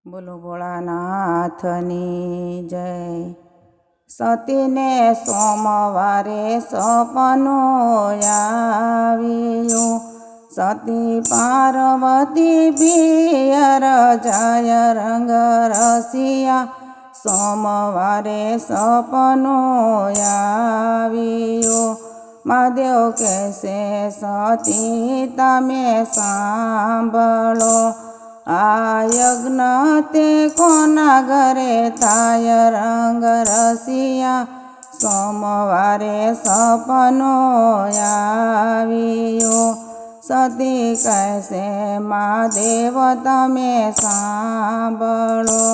બોલો ભોળાનાથની જય। સતીને સોમવારે સપનું આવ્યું, સતી પાર્વતી પિયર જાય રંગ રસિયા, સોમવારે સપનું આવ્યું। મહાદેવ કહેશે સતી તમે સાંભળો, આ યજ્ઞ તે કોના ઘરે થાય રંગ રસિયા, સોમવારે સપનું આવ્યું। સતી કહેશે મહાદેવ તમે સાંભળો,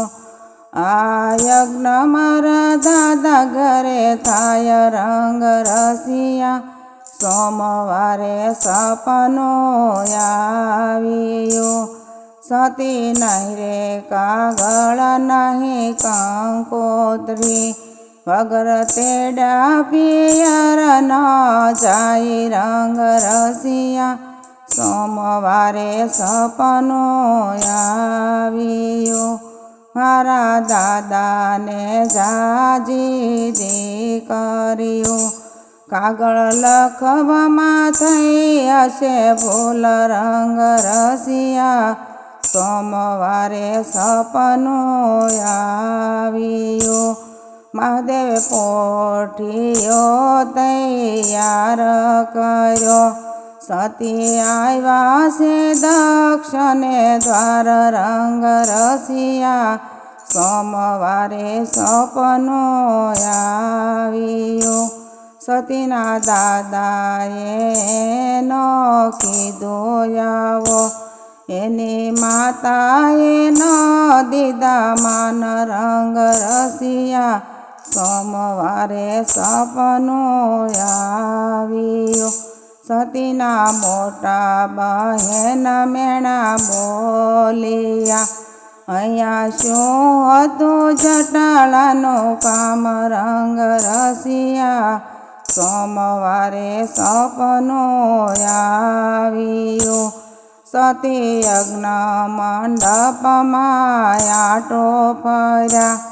આ યજ્ઞ મારા દાદા ઘરે થાય રંગ રસિયા, સોમવારે સપનું આવ્યું। સતી નહીં રે કાગળ નહીં કંકોત્રી, વગર તેડા પિયર ન જાય રંગ રસિયા, સોમવારે સપનું આવ્યું। મારા દાદાને જાજી દીકરીઓ, કાગળ લખવામાં થઈ હશે ભૂલ રંગ રસિયા, સોમવારે સપનું આવ્યું। મહાદેવે પોઠીઓ તૈયાર કર્યો, સતી આવ્યા છે દક્ષને દ્વાર રંગ રસિયા, સોમવારે સપનું આવ્યું। સતીના દાદાએ એનો કીધું આવો, એની માતાએ ન દીધા માન રંગ રસિયા, સોમવારે સપનું આવ્યું। સતીના મોટા બહેન મેણા બોલિયા, અહીંયા શું હતું જટાળાનું કામ રંગ રસિયા, સોમવારે સપનું આવ્યું। સતી યજ્ઞ મંડપમાં આંટો ફર્યા,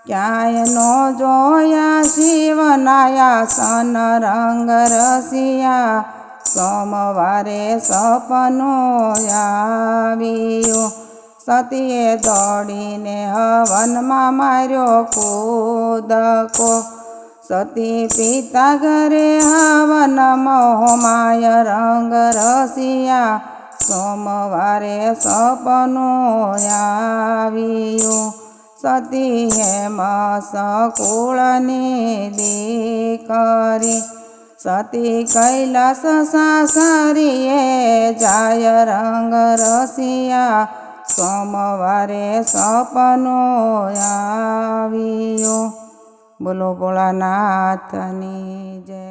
ક્યાંય નો જોયા શિવના સન રંગ રસિયા, સોમવારે સપનું આવ્યું। સતીએ દોડીને હવનમાં માર્યો કૂદકો, સતી પિતા ઘરે હવન મોહમાય રંગ રસિયા, સોમવારે સપનું આવ્યું। સતી હેમ સકુળની દીકરી, સતી કૈલાસ સાસરીએ જાય રંગ રસિયા, સોમવારે સપનું આવ્યું। બોલો ભોળાનાથની જય।